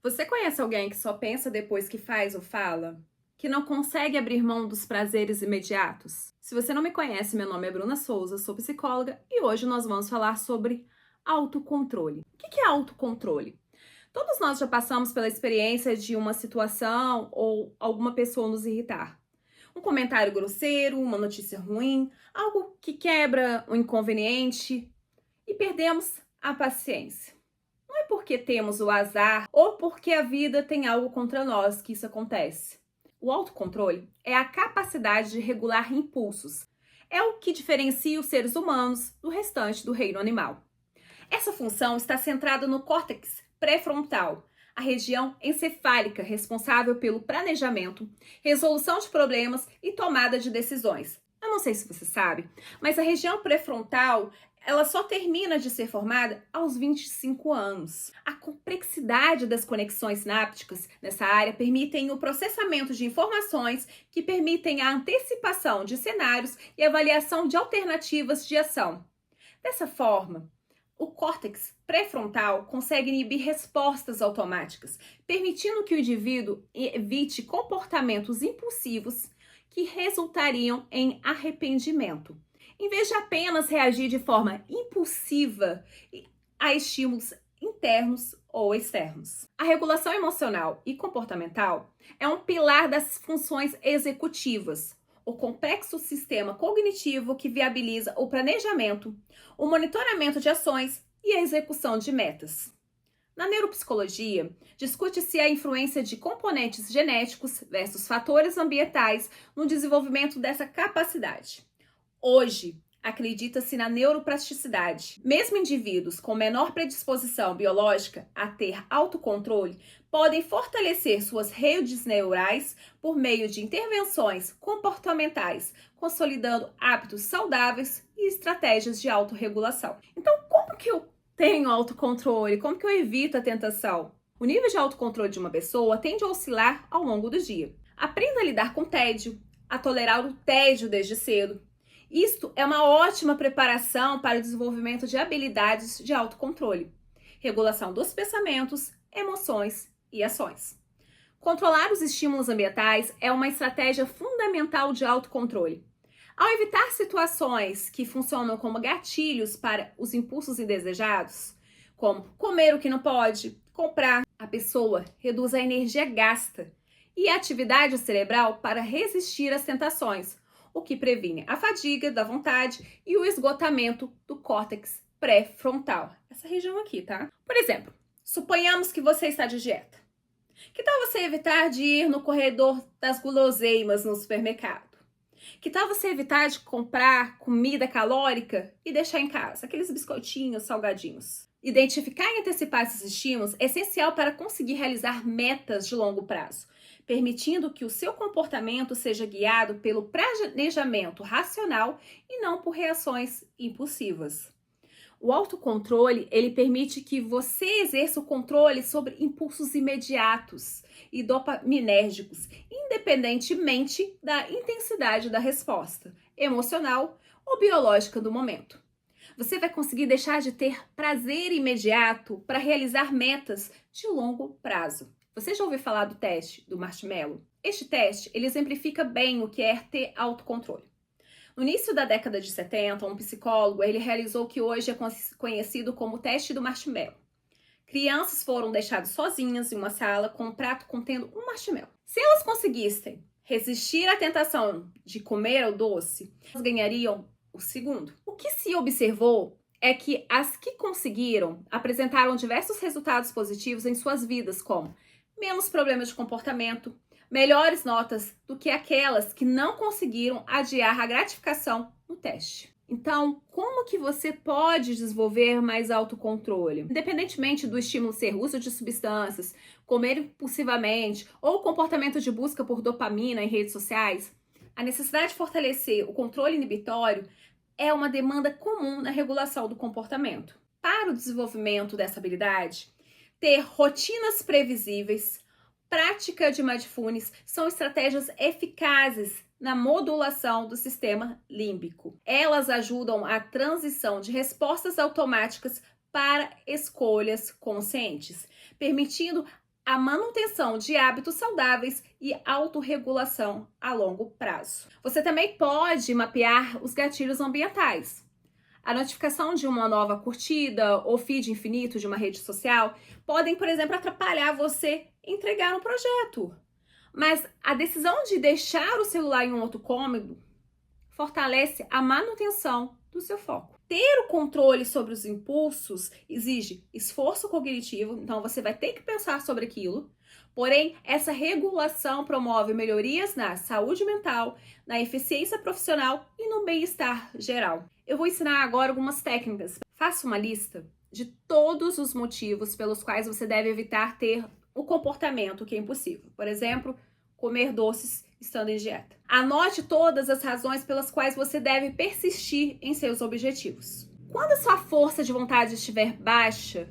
Você conhece alguém que só pensa depois que faz ou fala? Que não consegue abrir mão dos prazeres imediatos? Se você não me conhece, meu nome é Bruna Souza, sou psicóloga e hoje nós vamos falar sobre autocontrole. O que é autocontrole? Todos nós já passamos pela experiência de uma situação ou alguma pessoa nos irritar. Um comentário grosseiro, uma notícia ruim, algo que quebra o inconveniente e perdemos a paciência. Não é porque temos o azar ou porque a vida tem algo contra nós que isso acontece. O autocontrole é a capacidade de regular impulsos. É o que diferencia os seres humanos do restante do reino animal. Essa função está centrada no córtex pré-frontal, a região encefálica responsável pelo planejamento, resolução de problemas e tomada de decisões. Eu não sei se você sabe, mas a região pré-frontal ela só termina de ser formada aos 25 anos. A complexidade das conexões sinápticas nessa área permitem o processamento de informações que permitem a antecipação de cenários e avaliação de alternativas de ação. Dessa forma, o córtex pré-frontal consegue inibir respostas automáticas, permitindo que o indivíduo evite comportamentos impulsivos que resultariam em arrependimento, em vez de apenas reagir de forma impulsiva a estímulos internos ou externos. A regulação emocional e comportamental é um pilar das funções executivas, o complexo sistema cognitivo que viabiliza o planejamento, o monitoramento de ações e a execução de metas. Na neuropsicologia, discute-se a influência de componentes genéticos versus fatores ambientais no desenvolvimento dessa capacidade. Hoje, acredita-se na neuroplasticidade. Mesmo indivíduos com menor predisposição biológica a ter autocontrole podem fortalecer suas redes neurais por meio de intervenções comportamentais, consolidando hábitos saudáveis e estratégias de autorregulação. Então, como que eu tenho autocontrole? Como que eu evito a tentação? O nível de autocontrole de uma pessoa tende a oscilar ao longo do dia. Aprenda a lidar com tédio, a tolerar o tédio desde cedo. Isto é uma ótima preparação para o desenvolvimento de habilidades de autocontrole, regulação dos pensamentos, emoções e ações. Controlar os estímulos ambientais é uma estratégia fundamental de autocontrole. Ao evitar situações que funcionam como gatilhos para os impulsos indesejados, como comer o que não pode, comprar, a pessoa reduz a energia gasta e a atividade cerebral para resistir às tentações, o que previne a fadiga da vontade e o esgotamento do córtex pré-frontal. Essa região aqui, tá? Por exemplo, suponhamos que você está de dieta. Que tal você evitar de ir no corredor das guloseimas no supermercado? Que tal você evitar de comprar comida calórica e deixar em casa aqueles biscoitinhos, salgadinhos? Identificar e antecipar esses estímulos é essencial para conseguir realizar metas de longo prazo, permitindo que o seu comportamento seja guiado pelo planejamento racional e não por reações impulsivas. O autocontrole, ele permite que você exerça o controle sobre impulsos imediatos e dopaminérgicos, independentemente da intensidade da resposta emocional ou biológica do momento. Você vai conseguir deixar de ter prazer imediato para realizar metas de longo prazo. Você já ouviu falar do teste do marshmallow? Este teste, ele exemplifica bem o que é ter autocontrole. No início da década de 70, um psicólogo ele realizou o que hoje é conhecido como o teste do marshmallow. Crianças foram deixadas sozinhas em uma sala com um prato contendo um marshmallow. Se elas conseguissem resistir à tentação de comer o doce, elas ganhariam o segundo. O que se observou é que as que conseguiram apresentaram diversos resultados positivos em suas vidas, como menos problemas de comportamento, melhores notas do que aquelas que não conseguiram adiar a gratificação no teste. Então, como que você pode desenvolver mais autocontrole? Independentemente do estímulo ser uso de substâncias, comer impulsivamente ou comportamento de busca por dopamina em redes sociais, a necessidade de fortalecer o controle inibitório é uma demanda comum na regulação do comportamento. Para o desenvolvimento dessa habilidade, ter rotinas previsíveis, prática de mindfulness são estratégias eficazes na modulação do sistema límbico. Elas ajudam a transição de respostas automáticas para escolhas conscientes, permitindo a manutenção de hábitos saudáveis e autorregulação a longo prazo. Você também pode mapear os gatilhos ambientais. A notificação de uma nova curtida ou feed infinito de uma rede social podem, por exemplo, atrapalhar você entregar um projeto. Mas a decisão de deixar o celular em um outro cômodo fortalece a manutenção do seu foco. Ter o controle sobre os impulsos exige esforço cognitivo, então você vai ter que pensar sobre aquilo. Porém, essa regulação promove melhorias na saúde mental, na eficiência profissional e no bem-estar geral. Eu vou ensinar agora algumas técnicas. Faça uma lista de todos os motivos pelos quais você deve evitar ter o comportamento que é impossível. Por exemplo, comer doces estando em dieta. Anote todas as razões pelas quais você deve persistir em seus objetivos. Quando a sua força de vontade estiver baixa,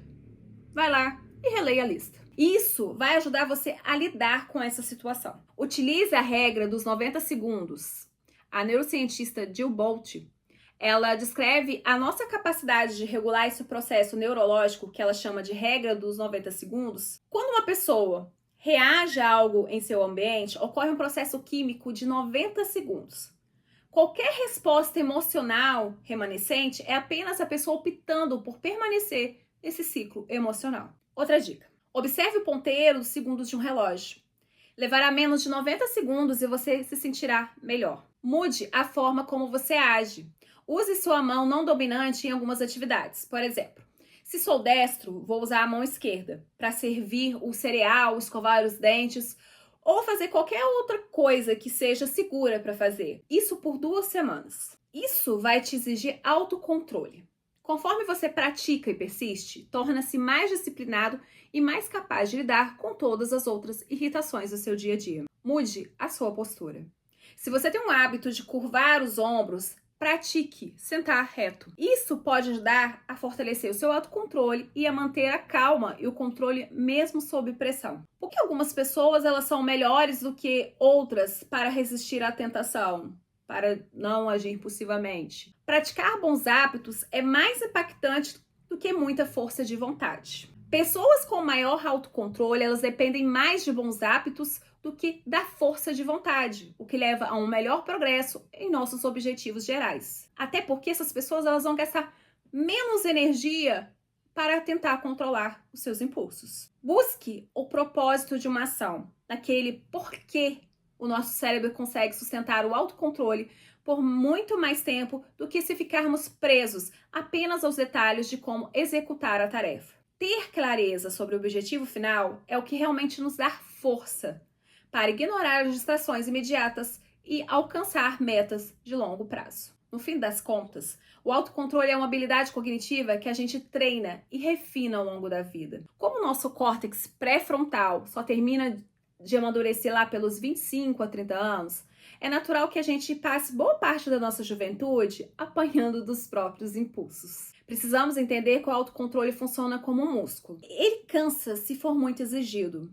vai lá e releia a lista. Isso vai ajudar você a lidar com essa situação. Utilize a regra dos 90 segundos. A neurocientista Jill Bolt, ela descreve a nossa capacidade de regular esse processo neurológico que ela chama de regra dos 90 segundos. Quando uma pessoa reage a algo em seu ambiente, ocorre um processo químico de 90 segundos. Qualquer resposta emocional remanescente é apenas a pessoa optando por permanecer nesse ciclo emocional. Outra dica: observe o ponteiro dos segundos de um relógio. Levará menos de 90 segundos e você se sentirá melhor. Mude a forma como você age. Use sua mão não dominante em algumas atividades. Por exemplo, se sou destro, vou usar a mão esquerda para servir o cereal, escovar os dentes ou fazer qualquer outra coisa que seja segura para fazer. Isso por 2 semanas. Isso vai te exigir autocontrole. Conforme você pratica e persiste, torna-se mais disciplinado e mais capaz de lidar com todas as outras irritações do seu dia a dia. Mude a sua postura. Se você tem um hábito de curvar os ombros, pratique sentar reto. Isso pode ajudar a fortalecer o seu autocontrole e a manter a calma e o controle mesmo sob pressão. Porque algumas pessoas elas são melhores do que outras para resistir à tentação, para não agir impulsivamente. Praticar bons hábitos é mais impactante do que muita força de vontade. Pessoas com maior autocontrole, elas dependem mais de bons hábitos do que da força de vontade, o que leva a um melhor progresso em nossos objetivos gerais. Até porque essas pessoas elas vão gastar menos energia para tentar controlar os seus impulsos. Busque o propósito de uma ação, naquele porquê o nosso cérebro consegue sustentar o autocontrole por muito mais tempo do que se ficarmos presos apenas aos detalhes de como executar a tarefa. Ter clareza sobre o objetivo final é o que realmente nos dá força para ignorar as distrações imediatas e alcançar metas de longo prazo. No fim das contas, o autocontrole é uma habilidade cognitiva que a gente treina e refina ao longo da vida. Como o nosso córtex pré-frontal só termina de amadurecer lá pelos 25 a 30 anos, é natural que a gente passe boa parte da nossa juventude apanhando dos próprios impulsos. Precisamos entender que o autocontrole funciona como um músculo. Ele cansa se for muito exigido,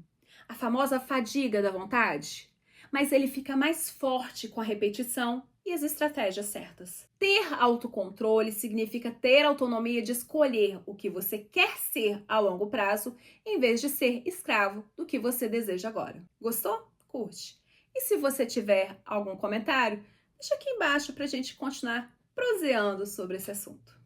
a famosa fadiga da vontade, mas ele fica mais forte com a repetição e as estratégias certas. Ter autocontrole significa ter autonomia de escolher o que você quer ser a longo prazo, em vez de ser escravo do que você deseja agora. Gostou? Curte! E se você tiver algum comentário, deixa aqui embaixo para a gente continuar proseando sobre esse assunto.